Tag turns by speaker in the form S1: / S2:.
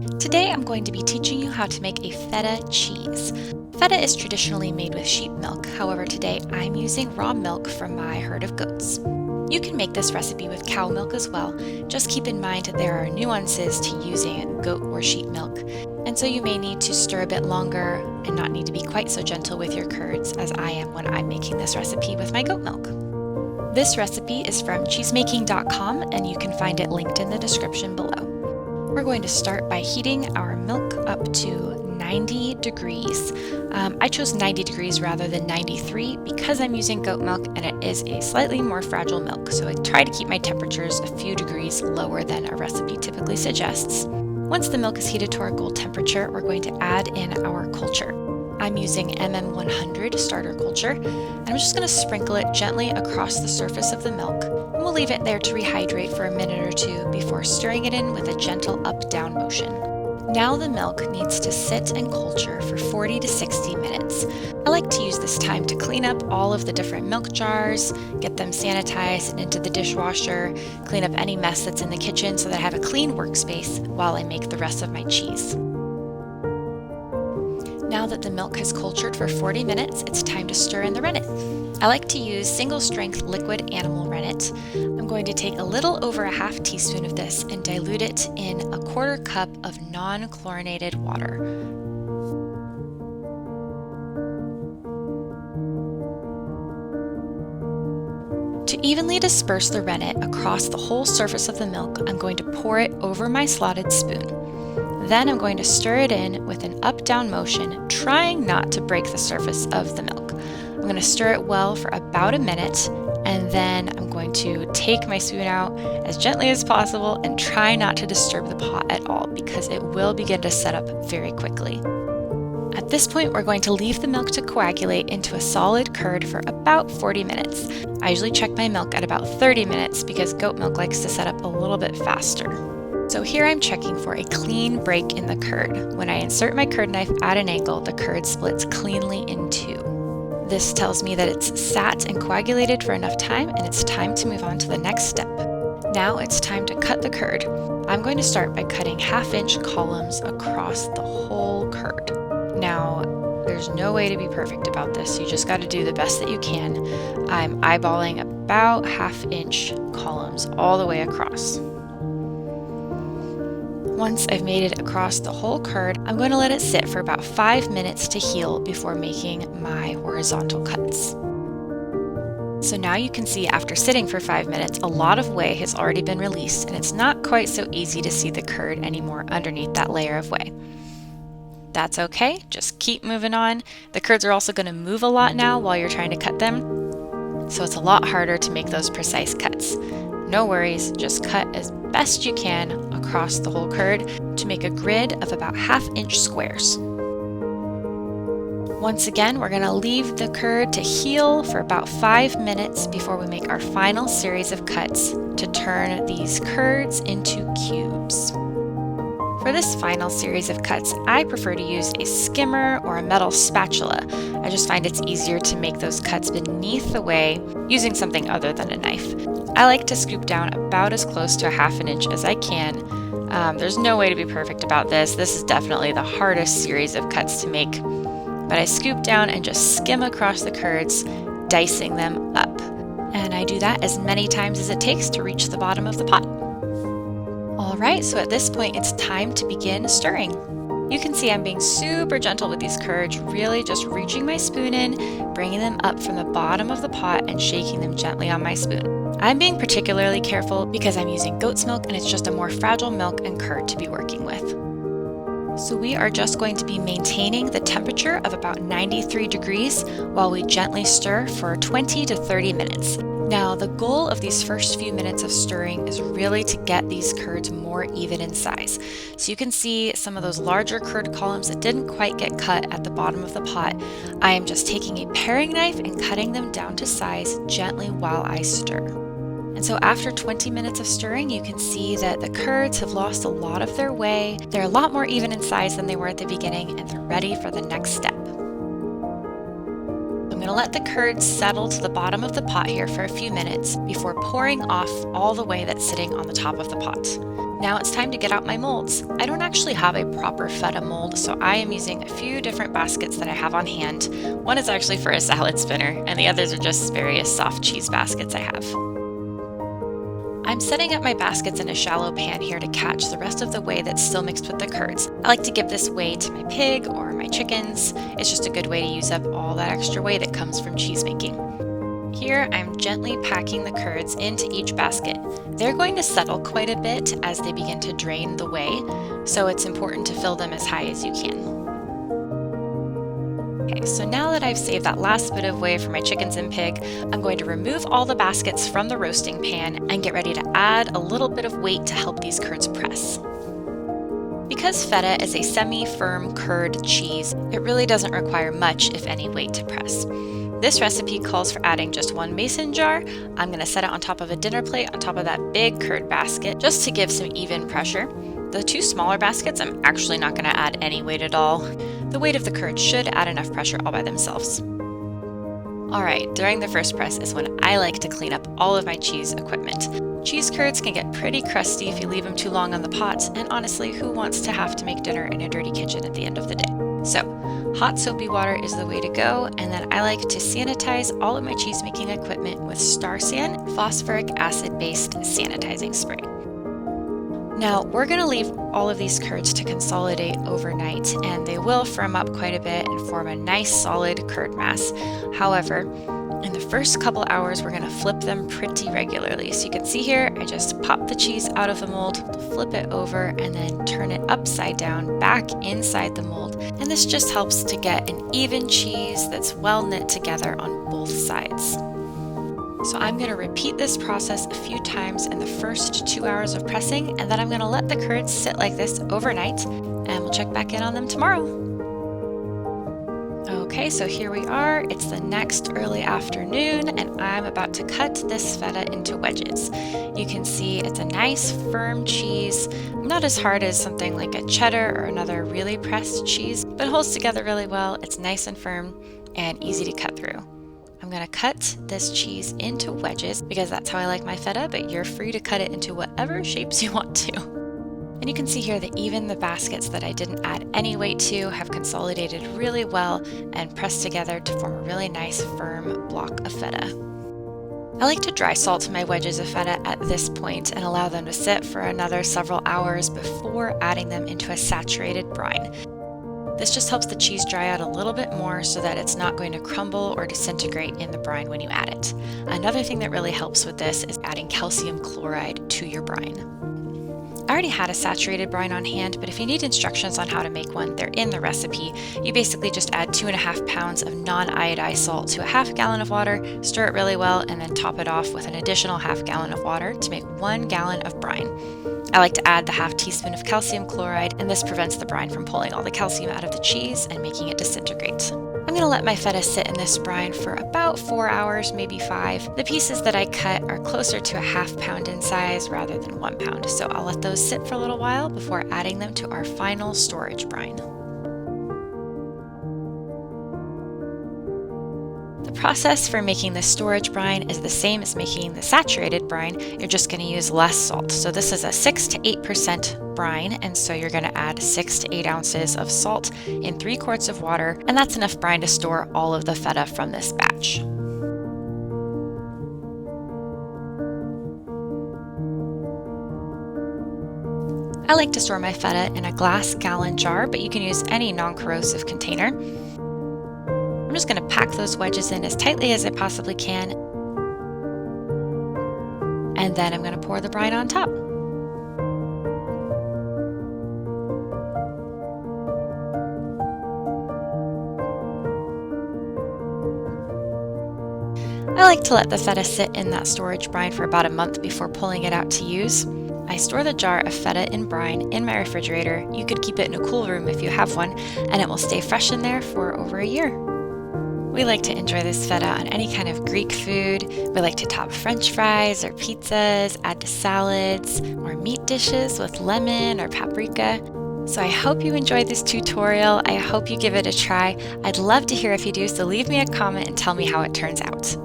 S1: Today I'm going to be teaching you how to make a feta cheese. Feta is traditionally made with sheep milk, however today I'm using raw milk from my herd of goats. You can make this recipe with cow milk as well, just keep in mind that there are nuances to using goat or sheep milk, and so you may need to stir a bit longer and not need to be quite so gentle with your curds as I am when I'm making this recipe with my goat milk. This recipe is from cheesemaking.com and you can find it linked in the description below. We're going to start by heating our milk up to 90 degrees. I chose 90 degrees rather than 93 because I'm using goat milk and it is a slightly more fragile milk, so I try to keep my temperatures a few degrees lower than a recipe typically suggests. Once the milk is heated to our goal temperature, we're going to add in our culture. I'm using MM100 starter culture, and I'm just going to sprinkle it gently across the surface of the milk, and we'll leave it there to rehydrate for a minute or two before stirring it in with a gentle up-down motion. Now the milk needs to sit and culture for 40 to 60 minutes. I like to use this time to clean up all of the different milk jars, get them sanitized and into the dishwasher, clean up any mess that's in the kitchen so that I have a clean workspace while I make the rest of my cheese. Now that the milk has cultured for 40 minutes, it's time to stir in the rennet. I like to use single-strength liquid animal rennet. I'm going to take a little over a half teaspoon of this and dilute it in a quarter cup of non-chlorinated water. To evenly disperse the rennet across the whole surface of the milk, I'm going to pour it over my slotted spoon. Then I'm going to stir it in with an up-down motion, trying not to break the surface of the milk. I'm going to stir it well for about a minute, and then I'm going to take my spoon out as gently as possible and try not to disturb the pot at all because it will begin to set up very quickly. At this point, we're going to leave the milk to coagulate into a solid curd for about 40 minutes. I usually check my milk at about 30 minutes because goat milk likes to set up a little bit faster. So here I'm checking for a clean break in the curd. When I insert my curd knife at an angle, the curd splits cleanly in two. This tells me that it's sat and coagulated for enough time and it's time to move on to the next step. Now it's time to cut the curd. I'm going to start by cutting half-inch columns across the whole curd. Now, there's no way to be perfect about this. You just got to do the best that you can. I'm eyeballing about half-inch columns all the way across. Once I've made it across the whole curd, I'm going to let it sit for about 5 minutes to heal before making my horizontal cuts. So now you can see after sitting for 5 minutes, a lot of whey has already been released and it's not quite so easy to see the curd anymore underneath that layer of whey. That's okay, just keep moving on. The curds are also going to move a lot now while you're trying to cut them, so it's a lot harder to make those precise cuts. No worries, just cut as best you can across the whole curd to make a grid of about half-inch squares. Once again, we're going to leave the curd to heal for about 5 minutes before we make our final series of cuts to turn these curds into cubes. For this final series of cuts, I prefer to use a skimmer or a metal spatula. I just find it's easier to make those cuts beneath the whey using something other than a knife. I like to scoop down about as close to a half an inch as I can. There's no way to be perfect about this. This is definitely the hardest series of cuts to make. But I scoop down and just skim across the curds, dicing them up. And I do that as many times as it takes to reach the bottom of the pot. Alright, so at this point it's time to begin stirring. You can see I'm being super gentle with these curds, really just reaching my spoon in, bringing them up from the bottom of the pot and shaking them gently on my spoon. I'm being particularly careful because I'm using goat's milk and it's just a more fragile milk and curd to be working with. So we are just going to be maintaining the temperature of about 93 degrees while we gently stir for 20 to 30 minutes. Now, the goal of these first few minutes of stirring is really to get these curds more even in size. So you can see some of those larger curd columns that didn't quite get cut at the bottom of the pot. I am just taking a paring knife and cutting them down to size gently while I stir. And so after 20 minutes of stirring, you can see that the curds have lost a lot of their whey. They're a lot more even in size than they were at the beginning, and they're ready for the next step. I'm going to let the curds settle to the bottom of the pot here for a few minutes before pouring off all the whey that's sitting on the top of the pot. Now it's time to get out my molds. I don't actually have a proper feta mold, so I am using a few different baskets that I have on hand. One is actually for a salad spinner, and the others are just various soft cheese baskets I have. I'm setting up my baskets in a shallow pan here to catch the rest of the whey that's still mixed with the curds. I like to give this whey to my pig or my chickens. It's just a good way to use up all that extra whey that comes from cheese making. Here, I'm gently packing the curds into each basket. They're going to settle quite a bit as they begin to drain the whey, so it's important to fill them as high as you can. Okay, so now that I've saved that last bit of whey for my chickens and pig, I'm going to remove all the baskets from the roasting pan and get ready to add a little bit of weight to help these curds press. Because feta is a semi-firm curd cheese, it really doesn't require much, if any, weight to press. This recipe calls for adding just one mason jar. I'm going to set it on top of a dinner plate on top of that big curd basket just to give some even pressure. The two smaller baskets, I'm actually not going to add any weight at all. The weight of the curd should add enough pressure all by themselves. Alright, during the first press is when I like to clean up all of my cheese equipment. Cheese curds can get pretty crusty if you leave them too long on the pot, and honestly, who wants to have to make dinner in a dirty kitchen at the end of the day? So, hot soapy water is the way to go, and then I like to sanitize all of my cheese making equipment with Star San phosphoric acid based sanitizing spray. Now, we're going to leave all of these curds to consolidate overnight, and they will firm up quite a bit and form a nice solid curd mass. However, in the first couple hours, we're going to flip them pretty regularly. So you can see here, I just pop the cheese out of the mold, flip it over, and then turn it upside down back inside the mold. And this just helps to get an even cheese that's well knit together on both sides. So I'm going to repeat this process a few times in the first 2 hours of pressing, and then I'm going to let the curds sit like this overnight, and we'll check back in on them tomorrow. Okay, so here we are. It's the next early afternoon, and I'm about to cut this feta into wedges. You can see it's a nice firm cheese, not as hard as something like a cheddar or another really pressed cheese, but holds together really well. It's nice and firm and easy to cut through. I'm going to cut this cheese into wedges because that's how I like my feta, but you're free to cut it into whatever shapes you want to. And you can see here that even the baskets that I didn't add any weight to have consolidated really well and pressed together to form a really nice firm block of feta. I like to dry salt my wedges of feta at this point and allow them to sit for another several hours before adding them into a saturated brine. This just helps the cheese dry out a little bit more so that it's not going to crumble or disintegrate in the brine when you add it. Another thing that really helps with this is adding calcium chloride to your brine. I already had a saturated brine on hand, but if you need instructions on how to make one, they're in the recipe. You basically just add 2.5 pounds of non-iodized salt to a half gallon of water, stir it really well, and then top it off with an additional half gallon of water to make 1 gallon of brine. I like to add the half teaspoon of calcium chloride, and this prevents the brine from pulling all the calcium out of the cheese and making it disintegrate. I'm going to let my feta sit in this brine for about 4 hours, maybe 5. The pieces that I cut are closer to a half pound in size rather than 1 pound, so I'll let those sit for a little while before adding them to our final storage brine. The process for making the storage brine is the same as making the saturated brine. You're just going to use less salt. So this is a 6 to 8% brine, and so you're going to add 6 to 8 ounces of salt in 3 quarts of water, and that's enough brine to store all of the feta from this batch. I like to store my feta in a glass gallon jar, but you can use any non-corrosive container. I'm just going to pack those wedges in as tightly as I possibly can, and then I'm going to pour the brine on top. I like to let the feta sit in that storage brine for about a month before pulling it out to use. I store the jar of feta in brine in my refrigerator. You could keep it in a cool room if you have one, and it will stay fresh in there for over a year. We like to enjoy this feta on any kind of Greek food. We like to top French fries or pizzas, add to salads, or meat dishes with lemon or paprika. So I hope you enjoyed this tutorial. I hope you give it a try. I'd love to hear if you do, so leave me a comment and tell me how it turns out.